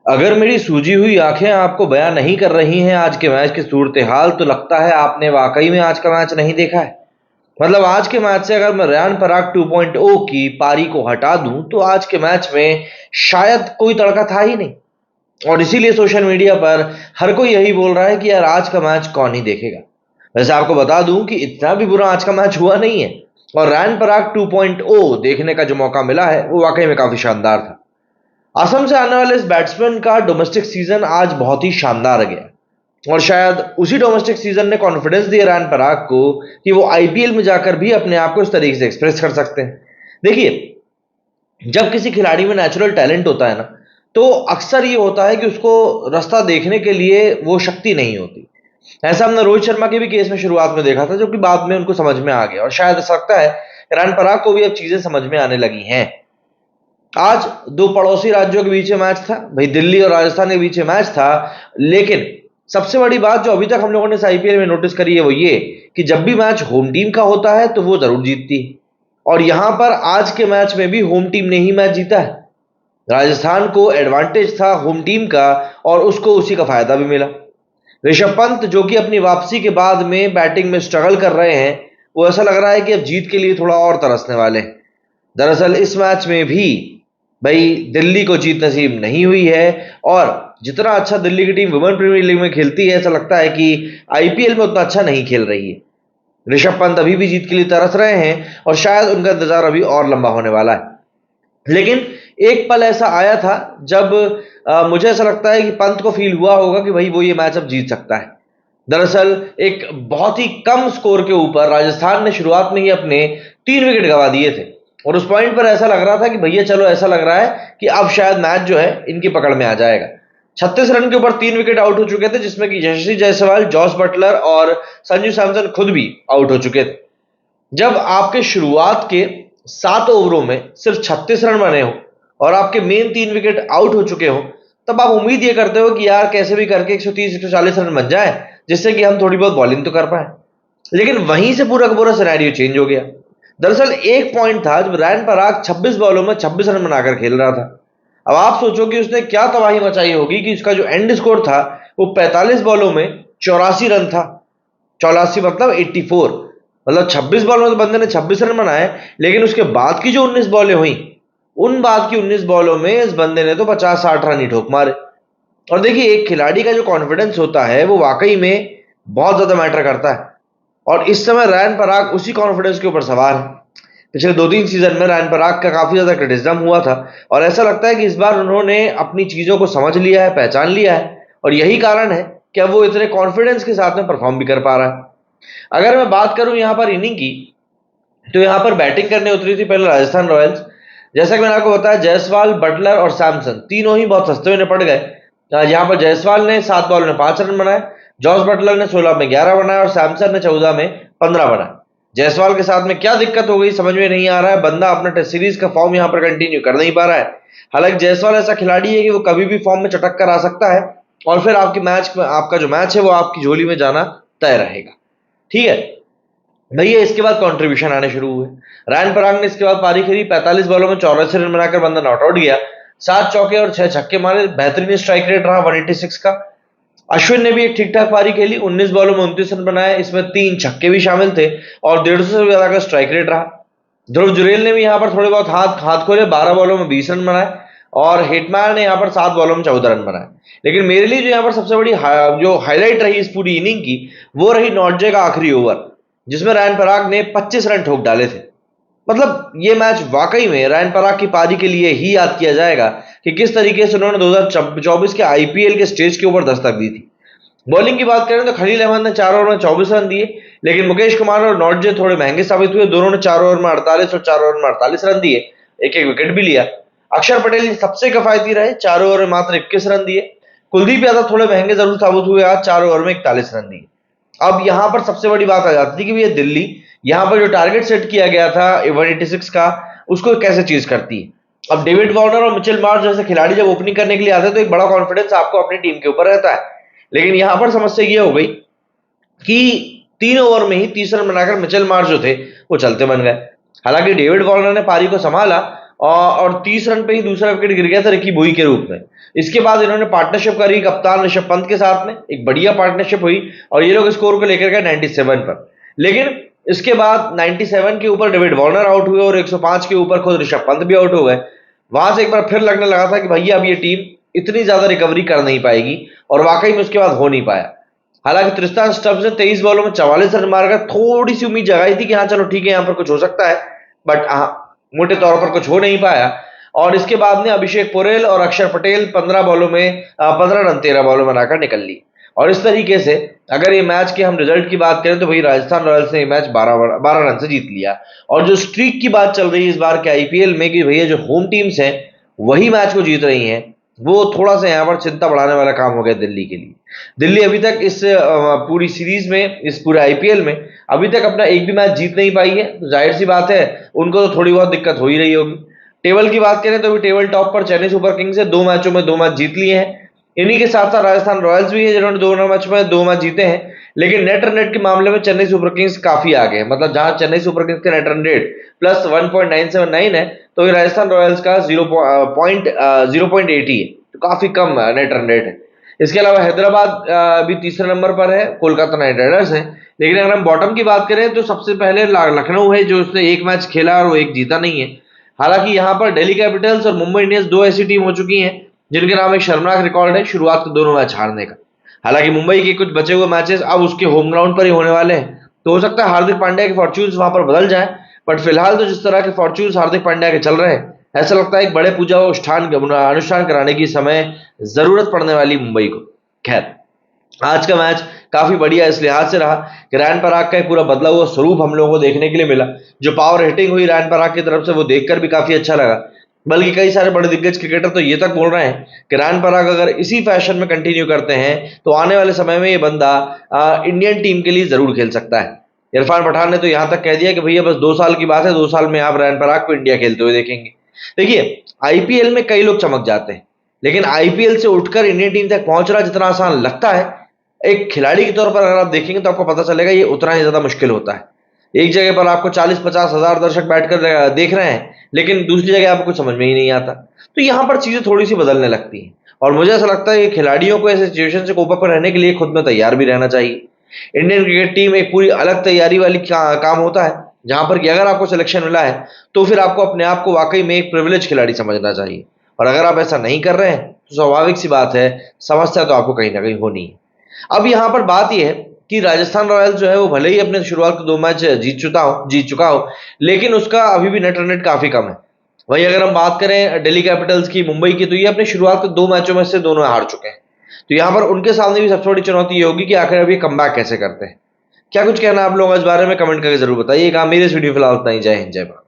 अगर मेरी सूजी हुई आंखें आपको बयां नहीं कर रही हैं आज के मैच की सूरत-ए-हाल, तो लगता है आपने वाकई में आज का मैच नहीं देखा है। मतलब आज के मैच से अगर मैं रयान पराग 2.0 की पारी को हटा दूं, तो आज के मैच में शायद कोई तड़का था ही नहीं। और इसीलिए सोशल मीडिया पर हर कोई यही बोल रहा है कि यार आज का मैच कौन ही देखेगा। वैसे आपको बता दूं कि इतना भी बुरा आज का मैच हुआ नहीं है, और रयान पराग 2.0 देखने का जो मौका मिला है वो वाकई में काफी शानदार था। असम से आने वाले इस बैट्समैन का डोमेस्टिक सीजन आज बहुत ही शानदार गया, और शायद उसी डोमेस्टिक सीजन ने कॉन्फिडेंस दिया रयान पराग को कि वो आईपीएल में जाकर भी अपने आप को इस तरीके से एक्सप्रेस कर सकते हैं। देखिए, जब किसी खिलाड़ी में नेचुरल टैलेंट होता है ना, तो अक्सर ये होता है कि उसको रास्ता देखने के लिए वो शक्ति नहीं होती। ऐसा हमने रोहित शर्मा के भी केस में शुरुआत में देखा था, जो कि बाद में उनको समझ में आ गया, और शायद ऐसा लगता है रयान पराग को भी अब चीजें समझ में आने लगी हैं। आज दो पड़ोसी राज्यों के बीच में मैच था भाई, दिल्ली और राजस्थान के बीच में मैच था। लेकिन सबसे बड़ी बात जो अभी तक हम लोगों ने इस आईपीएल में नोटिस करी है वो ये कि जब भी मैच होम टीम का होता है तो वो जरूर जीतती है, और यहां पर आज के मैच में भी होम टीम ने ही मैच जीता है। राजस्थान को एडवांटेज था होम टीम का, और उसको उसी का फायदा भी मिला। ऋषभ पंत जो कि अपनी वापसी के बाद में बैटिंग में स्ट्रगल कर रहे हैं, वो ऐसा लग रहा है कि अब जीत के लिए थोड़ा और तरसने वाले हैं। दरअसल इस मैच में भी भाई दिल्ली को जीत नसीब नहीं हुई है, और जितना अच्छा दिल्ली की टीम वुमेन प्रीमियर लीग में खेलती है, ऐसा लगता है कि आईपीएल में उतना अच्छा नहीं खेल रही है। ऋषभ पंत अभी भी जीत के लिए तरस रहे हैं, और शायद उनका इंतजार अभी और लंबा होने वाला है। लेकिन एक पल ऐसा आया था जब मुझे ऐसा लगता है कि पंत को फील हुआ होगा कि भाई वो ये मैच अब जीत सकता है। दरअसल एक बहुत ही कम स्कोर के ऊपर राजस्थान ने शुरुआत में ही अपने 3 विकेट गंवा दिए थे, और उस पॉइंट पर ऐसा लग रहा था कि भैया चलो, ऐसा लग रहा है कि अब शायद मैच जो है इनकी पकड़ में आ जाएगा। 36 रन के ऊपर 3 विकेट आउट हो चुके थे, जिसमें कि यशस्वी जायसवाल, जॉस बटलर और संजू सैमसन खुद भी आउट हो चुके थे। जब आपके शुरुआत के 7 ओवरों में सिर्फ 36 रन बने हो और आपके मेन 3 विकेट आउट हो चुके हो, तब आप उम्मीद ये करते हो कि यार कैसे भी करके 130-140 रन बन जाए, जिससे कि हम थोड़ी बहुत बॉलिंग तो कर पाए। लेकिन वहीं से पूरा का पूरा सिनेरियो चेंज हो गया। दरअसल एक पॉइंट था जब रयान पराग 26 बॉलों में 26 रन बनाकर खेल रहा था। अब आप सोचो कि उसने क्या तबाही मचाई होगी कि उसका जो एंड स्कोर था वो 45 बॉलों में 84 रन था। 84 मतलब 84, मतलब 26 बॉल में तो बंदे ने 26 रन बनाए, लेकिन उसके बाद की जो 19 बॉलें हुई, उन बाद की 19 बॉलों में इस बंदे ने तो 50-60 रन ही ठोक मारे। और देखिए, एक खिलाड़ी का जो कॉन्फिडेंस होता है वो वाकई में बहुत ज्यादा मैटर करता है, और इस समय रयान पराग उसी कॉन्फिडेंस के ऊपर सवार है। पिछले 2-3 सीजन में रयान पराग का काफी ज्यादा क्रिटिसिज्म हुआ था, और ऐसा लगता है कि इस बार उन्होंने अपनी चीजों को समझ लिया है, पहचान लिया है, और यही कारण है कि अब वो इतने कॉन्फिडेंस के साथ में परफॉर्म भी कर पा रहा है। अगर मैं बात करूं यहाँ पर इनिंग की, तो यहाँ पर बैटिंग करने उतरी थी पहले राजस्थान रॉयल्स। जैसा कि मैंने आपको बताया, जायसवाल, बटलर और सैमसन तीनों ही बहुत सस्ते में पड़ गए। यहाँ पर जायसवाल ने 7 बॉल में 5 रन बनाए, जॉस बटलर ने 16 में 11 बनाए, और सैमसन ने 14 में 15 बनाए। जायसवाल के साथ में क्या दिक्कत हो गई समझ में नहीं आ रहा है, बंदा अपना टेस्ट सीरीज का फॉर्म यहाँ पर कंटिन्यू कर नहीं पा रहा है। हालांकि जायसवाल ऐसा खिलाड़ी है कि वो कभी भी फॉर्म में चटक कर आ सकता है, और फिर आपका जो मैच है वो आपकी झोली में जाना तय रहेगा। ठीक है भैया, इसके बाद कंट्रीब्यूशन आने शुरू हुए। रयान पराग ने इसके बाद पारी खेली, 45 बॉलों में 84 रन बनाकर बंदा नॉट आउट गया। 7 चौके और 6 छक्के मारे, बेहतरीन स्ट्राइक रेट रहा 186 का। अश्विन ने भी एक ठीक ठाक पारी खेली, 19 बॉलों में 29 रन बनाए, इसमें 3 छक्के भी शामिल थे, और 150 से ज्यादा का स्ट्राइक रेट रहा। ध्रुव जुरेल ने भी यहाँ पर थोड़े बहुत हाथ हाथ खोले, 12 बॉलों में 20 रन बनाए, और हिटमैन ने यहाँ पर 7 बॉलों में 14 रन बनाए। लेकिन मेरे लिए जो यहाँ पर सबसे बड़ी जो हाईलाइट रही इस पूरी इनिंग की, वो रही नॉर्जे का आखिरी ओवर, जिसमें रयान पराग ने 25 रन ठोक डाले थे। मतलब ये मैच वाकई में रयान पराग की पारी के लिए ही याद किया जाएगा कि किस तरीके से उन्होंने 2024 के आईपीएल के स्टेज के ऊपर दस्तक दी थी। बॉलिंग की बात करें तो खलील अहमद ने 4 ओवर में 24 रन दिए, लेकिन मुकेश कुमार और नॉर्जे थोड़े महंगे साबित हुए। दोनों ने 4 ओवर में 48 और 4 ओवर में 48 रन दिए, एक एक विकेट भी लिया। अक्षर पटेल सबसे किफायती रहे, 4 ओवर में मात्र 21 रन दिए। कुलदीप यादव थोड़े महंगे जरूर साबित हुए, आज 4 ओवर में 41 रन दिए। अब यहां पर सबसे बड़ी बात आ जाती है कि ये दिल्ली यहां पर जो टारगेट सेट किया गया था 186 का, उसको कैसे चीज करती है। अब डेविड वार्नर और मिचेल मार्श जैसे खिलाड़ी जब ओपनिंग करने के लिए आते हैं तो एक बड़ा कॉन्फिडेंस आपको अपनी टीम के ऊपर रहता है। लेकिन यहां पर समस्या ये हो गई कि 3 ओवर में ही 30 रन बनाकर मिचेल मार्श जो थे वो चलते बन गए। हालांकि डेविड वार्नर ने पारी को संभाला, और 30 रन पे ही दूसरा विकेट गिर गया था रिकी बुई के रूप में। इसके बाद इन्होंने पार्टनरशिप करी कप्तान ऋषभ पंत के साथ में, एक बढ़िया पार्टनरशिप हुई और ये लोग स्कोर को लेकर गए 97 पर। लेकिन इसके बाद 97 के ऊपर डेविड वार्नर आउट हुए और 105 के ऊपर खुद ऋषभ पंत भी आउट हो गए। वहां से एक बार फिर लगने लगा था कि भैया अब ये टीम इतनी ज्यादा रिकवरी कर नहीं पाएगी, और वाकई में उसके बाद हो नहीं पाया। हालांकि त्रिस्तान स्टब्स ने 23 बॉलों में 44 रन मारकर थोड़ी सी उम्मीद जगाई थी कि हाँ चलो ठीक है यहां पर कुछ हो सकता है, बट मोटे तौर पर कुछ हो नहीं पाया। और इसके बाद ने अभिषेक पोरेल और अक्षर पटेल 15 बॉलों में 15 रन 13 बॉलों में बनाकर निकल ली। और इस तरीके से अगर ये मैच के हम रिजल्ट की बात करें तो भाई राजस्थान रॉयल्स ने ये मैच 12 रन से जीत लिया। और जो स्ट्रीक की बात चल रही है इस बार के आईपीएल में कि भैया जो होम टीम्स हैं वही मैच को जीत रही हैं, वो थोड़ा सा यहाँ पर चिंता बढ़ाने वाला काम हो गया दिल्ली के लिए। दिल्ली अभी तक इस पूरी सीरीज में, इस पूरे आईपीएल में अभी तक अपना एक भी मैच जीत नहीं पाई है, तो जाहिर सी बात है उनको तो थोड़ी बहुत दिक्कत हो ही रही होगी। टेबल की बात करें तो अभी टेबल टॉप पर चेन्नई सुपर किंग्स है, 2 मैचों में 2 मैच जीत लिए हैं। इन्हीं के साथ साथ राजस्थान रॉयल्स भी है जिन्होंने 2 मैच में 2 मैच जीते हैं। लेकिन नेट रन रेट के मामले में चेन्नई सुपर किंग्स काफी आगे है, मतलब जहां चेन्नई सुपर किंग्स का नेट रन रेट प्लस 1.979 है, तो ये राजस्थान रॉयल्स का 0.80 है, तो काफी कम नेट रन रेट है। इसके अलावा हैदराबाद भी तीसरे नंबर पर है, कोलकाता नाइट राइडर्स है। लेकिन अगर हम बॉटम की बात करें तो सबसे पहले लखनऊ है जो उसने एक मैच खेला और वो एक जीता नहीं है। हालांकि यहां पर दिल्ली कैपिटल्स और मुंबई इंडियंस 2 ऐसी टीम हो चुकी हैं जिनके नाम एक शर्मनाक रिकॉर्ड है शुरुआत के दोनों मैच हारने का। हालांकि मुंबई के कुछ बचे हुए मैचेस अब उसके होम ग्राउंड पर ही होने वाले हैं, तो हो सकता है हार्दिक पांड्या के फॉर्च्यून्स वहां पर बदल जाए। बट फिलहाल तो जिस तरह के फॉर्च्यून्स हार्दिक पांड्या के चल रहे हैं, ऐसा लगता है एक बड़े पूजा अनुष्ठान कराने की समय जरूरत पड़ने वाली मुंबई को। खैर, आज का मैच काफी बढ़िया इस लिहाज से रहा कि रैन पराग का एक पूरा बदला हुआ स्वरूप हम लोगों को देखने के लिए मिला। जो पावर हिटिंग हुई रैन पराग की तरफ से वो देखकर भी काफी अच्छा लगा। बल्कि कई सारे बड़े दिग्गज क्रिकेटर तो ये तक बोल रहे हैं कि रैन पराग अगर इसी फैशन में कंटिन्यू करते हैं तो आने वाले समय में ये बंदा इंडियन टीम के लिए जरूर खेल सकता है। इरफान पठान ने तो यहां तक कह दिया कि भैया बस 2 साल की बात है, 2 साल में आप रैन पराग को इंडिया खेलते हुए देखेंगे। देखिए, आईपीएल में कई लोग चमक जाते हैं, लेकिन आईपीएल से उठकर इंडियन टीम तक पहुंचना जितना आसान लगता है, एक खिलाड़ी के तौर पर अगर आप देखेंगे तो आपको पता चलेगा ये उतना ही ज्यादा मुश्किल होता है। एक जगह पर आपको 40-50 हजार दर्शक बैठकर देख रहे हैं, लेकिन दूसरी जगह आपको कुछ समझ में ही नहीं आता। तो यहां पर चीजें थोड़ी सी बदलने लगती हैं, और मुझे ऐसा लगता है कि खिलाड़ियों को ऐसे सिचुएशन से कोप अप रहने के लिए खुद में तैयार भी रहना चाहिए। इंडियन क्रिकेट टीम एक पूरी अलग तैयारी वाली काम होता है, जहां पर कि अगर आपको सिलेक्शन मिला है तो फिर आपको अपने आप को वाकई में एक प्रिविलेज खिलाड़ी समझना चाहिए। और अगर आप ऐसा नहीं कर रहे हैं तो स्वाभाविक सी बात है, समस्या तो आपको कहीं ना कहीं होनी है। अब यहां पर बात यह है कि राजस्थान रॉयल्स जो है वो भले ही अपने शुरुआत के 2 मैच जीत चुका हो, लेकिन उसका अभी भी नेट रन रेट काफी कम है। वहीं अगर हम बात करें दिल्ली कैपिटल्स की, मुंबई की, तो ये अपने शुरुआत के 2 मैचों में से दोनों हार चुके हैं। तो यहां पर उनके सामने भी सबसे बड़ी चुनौती ये होगी कि आखिर अभी कमबैक कैसे करते हैं। क्या कुछ कहना आप लोग इस बारे में कमेंट करके जरूर बताइएगा। मेरे इस वीडियो फिलहाल इतना ही। जय हिंद, जय भारत।